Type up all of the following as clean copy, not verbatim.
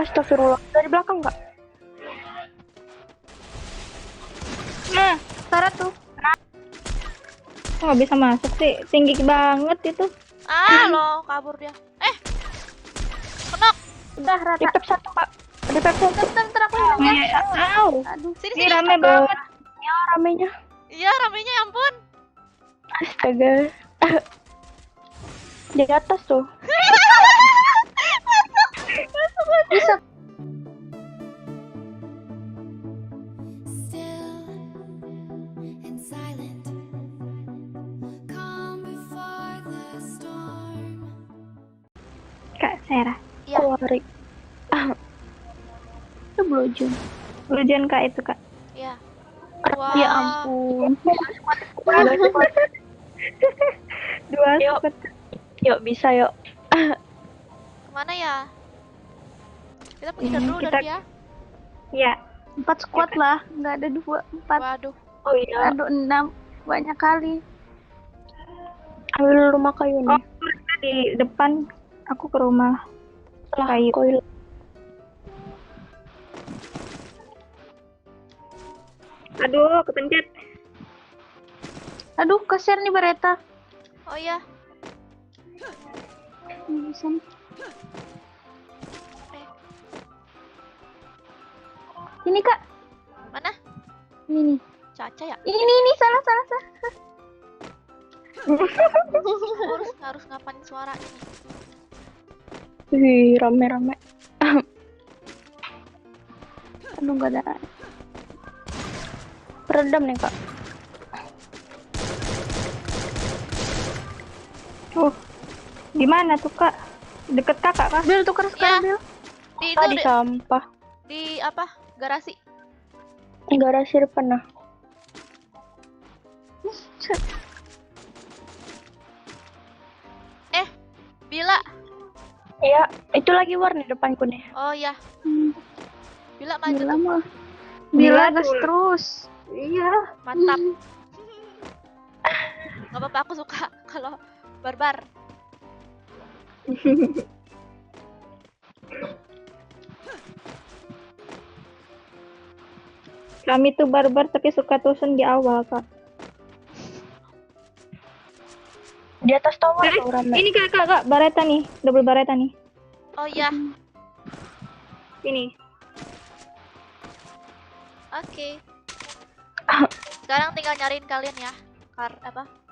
Astagfirullah, dari belakang nggak? Nah, Sarah tuh. kok nggak bisa masuk sih? Tinggi banget itu. Lo kabur dia. Kenok. Udah rata. Di pep satu kak. Di pep satu. Bentar aku yang Au. Aduh. Sini Ini sini. rame banget. Ya ramenya. Iya ramenya ya ampun. Astaga. Di atas tuh. Bisa. Still and silent, calm before the storm. Kak Sarah. Iya. Kuari. Itu blojong. Hujan kak itu kak. Iya. Ya ampun. Dua Yuk. squad. Yuk bisa yuk. Kemana ya? Kita pergi dulu kita- dari dia. Ya. 4 squad lah. Nggak ada 2, 4. Waduh. Oh iya. Aduh 6. Banyak kali. Ambil rumah kayu Oh, nih. di depan aku ke rumah kayu. Koil. Aduh, kepencet. Aduh, kasihan nih Bareta. Oh iya. Bisa nih. Ini kak. Mana? Ini nih. Caca ya? Ini salah. harus ngapain suara ini? Wih, rame. Aduh, nggak ada. Peredam nih kak. Di mana tuh kak? Deket kakak kak? Bil tuker sekarang Bil. Di itu Di sampah. di apa? Garasi. Garasi depan nah. Bila. Iya, itu lagi war nih depanku nih. Oh iya. Bila maju Bila tuh. mah. Bila Bila gas tuh. terus. Iya. Mantap. Gak apa-apa aku suka kalau barbar. Kami tuh barbar tapi suka tusun di awal kak. Di atas tower tuh rame. Ini kak, bareta nih, double bareta nih. Oh iya. Ini. Oke. Sekarang tinggal nyariin kalian ya.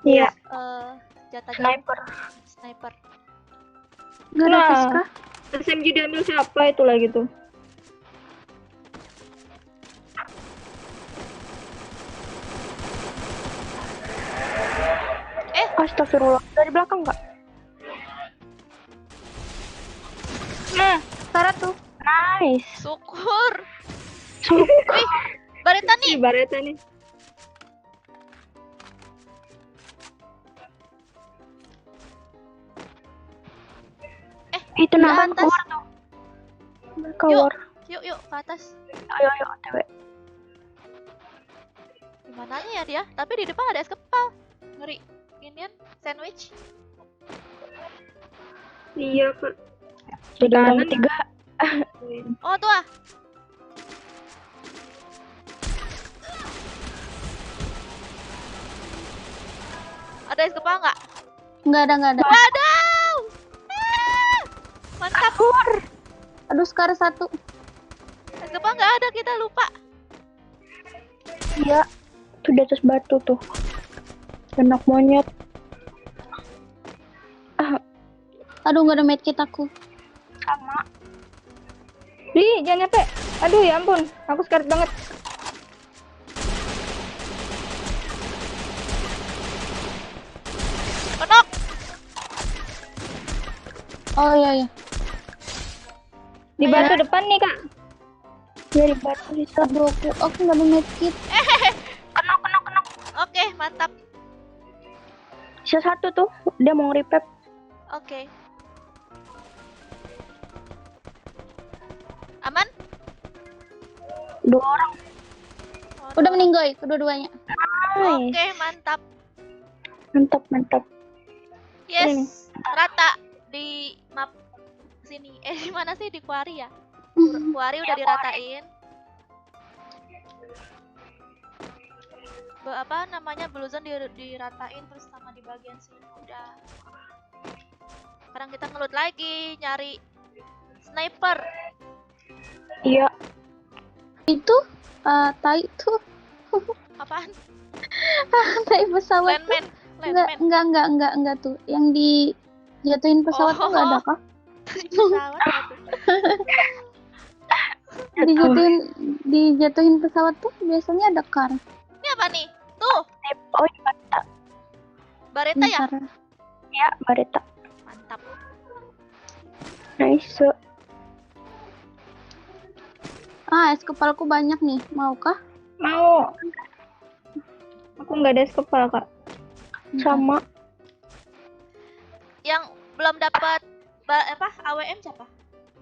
Iya. Jatah sniper. Nggak ada Nah. tes kah? SMG diambil siapa itu lagi tuh? Astagfirullah, dari belakang nggak? Nah, Sarah tuh. Nice. Syukur. Wih, Bareta nih. ini bareta nih. Itu di namanya atas. keluar tuh. Keluar. Yuk ke atas. Ayo, OTW. Dimananya ya dia? Tapi di depan ada es kepal. Ngeri. Inian sandwich. Iya kak. Sudah Kanan. nomor 3. Oh tuh ah. Ada es kepal nggak? Nggak ada. Waduh. Ah, mantap. Aduh, sekarang 1. Es kepal nggak ada, kita lupa. Iya. Tuh di atas batu tuh. Anak monyet. Aduh, nggak ada medkit aku. Sama. Ih, jangan nyampe. Aduh ya ampun, aku scared banget. Kenok. Oh iya. Di batu depan nih kak. Ya di batu bisa. Aduh, aku nggak ada medkit. Kenok. Oke, mantap. Sisa 1 tuh. Dia mau nge-revive. Oke. Aman? 2 orang. Oh, Udah no. meninggal kedua-duanya. Oke, mantap. Mantap. Yes, rata di map sini. Di mana sih, di quarry ya? Kuari udah diratain. Apa namanya, Blue Zone diratain terus sama di bagian sini udah. Sekarang kita ngeloot lagi, nyari sniper. Iya. Itu tai tuh. Apaan? Tai pesawat tuh. Landman. Enggak tuh. Yang dijatuhin pesawat tuh enggak ada kah? Pesawat apa tuh? Dijatuhin pesawat tuh biasanya ada kar. Ini apa nih? Tuh, Oh iya, Bareta ya? bentar. Ya, Bareta. Mantap. Nice. Es kepalku banyak nih. Maukah? Mau. Aku nggak ada es kepal, Kak. Sama. Yang belum dapat apa? AWM siapa?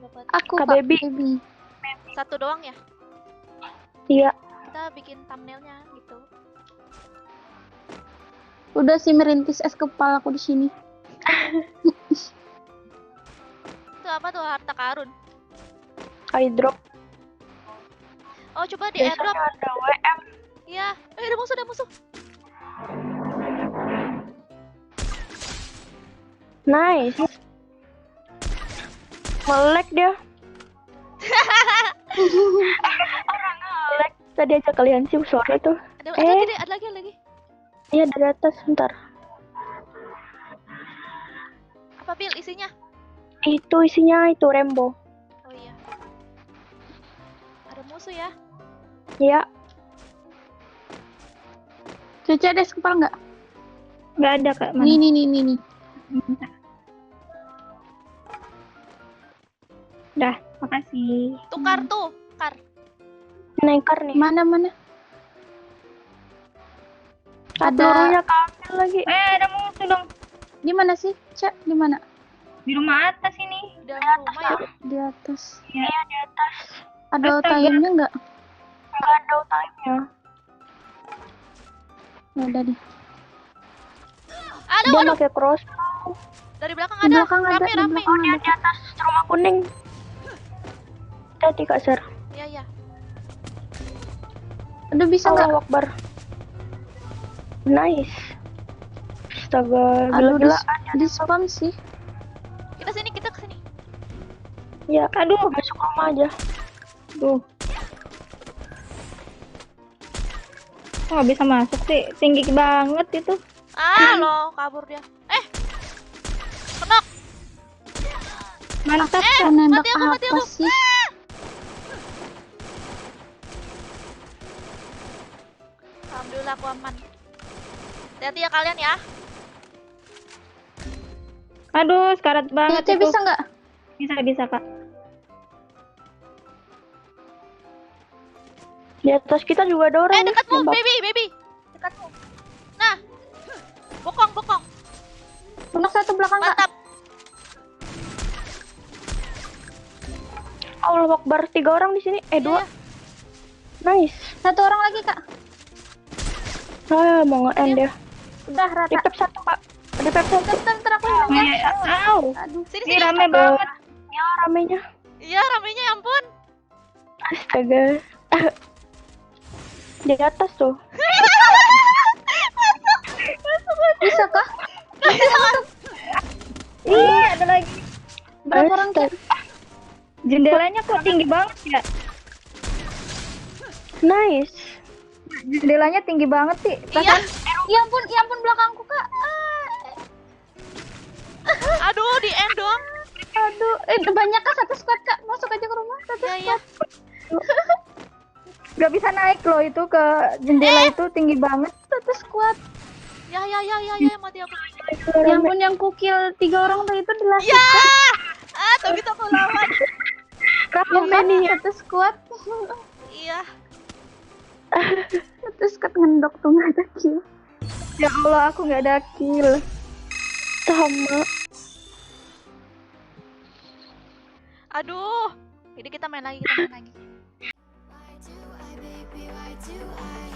Dapat Aku, Kak. Baby. Baby. satu doang ya? Iya. Kita bikin thumbnailnya gitu. Udah sih merintis es kepal aku di sini. Itu apa tuh, harta karun? Airdrop. Oh, coba di airdrop. Ada WM. Iya, ada musuh. Nice. Melek dia. Orang ngelek. Tadi aja kalian sih suara tuh. Ada lagi. Iya dari atas, bentar. Apa pil isinya? Itu isinya itu Rembo. Oh iya. Ada musuh ya? Iya. Cuci ada es kepal nggak? Nggak ada, Kak. Mana? Nih. Dah, makasih. Tukar tuh, kar. Naikar nih. Mana? Ada pelurunya kamera lagi. Ada musuh dong. Di mana sih? Cak, di mana? Di rumah atas ini. Di dalam rumah ya? Di atas. Iya, di atas. Ada Astaga. time-nya nggak? Nggak ada time-nya. Ya udah deh. Ada, Dia waduh. pakai cross. Dari belakang Di ada. belakang ada. Rame. Dia di atas rumah kuning. Tadi Kak Sar. Iya. Aduh bisa nggak? Allah Akbar. Nice. Astaga, gila-gilaan. Di spam sih. Kita kesini. Ya, aduh, masuk rumah aja. Tuh. Kok nggak bisa masuk sih? Tinggi banget itu. Lo kabur dia. Kenok. Mantap. Kau nembak mati aku. apa sih? Alhamdulillah aku aman. Hati-hati ya kalian ya. Aduh, sekarat banget Tete itu. bisa nggak? Bisa, Kak. Di atas kita juga ada orang. Dekatmu, nembak. baby. Dekatmu. Nah. Bokong. Untuk satu belakang Kak. Mantap. Allah Akbar, 3 orang di sini. 2. Iya. Nice. 1 orang lagi Kak. Mau nge-end ya. Udah rata. Di pep 1 Pak. Di pep 1. Bentar aku hilangnya. Au. Aduh. Sini. Ini rame banget. Ya ramenya. Iya, ramenya ya ampun. Astaga. Di atas tuh. Bisa kah? Ih, ada lagi. Berapa orang Kak? Jendelanya kok tinggi banget ya? Nice. Jendelanya tinggi banget sih. Iya. Ya ampun belakangku Kak. Aduh, di end dong. Aduh, banyak Kak, 1 squad Kak. Masuk aja ke rumah. 1 Iya. Gak bisa naik loh itu ke jendela itu tinggi banget. 1 squad. Ya, mati aku. Ya ampun yang kukil 3 orang tuh itu jelas. Ya. Tuh gitu aku lawan. Rame nih 1 squad. Iya. 1 squad ngendok tuh nggak ada kill. Ya Allah, aku nggak ada kill. Sama. Aduh. Jadi kita main lagi. Why do I, baby, why do I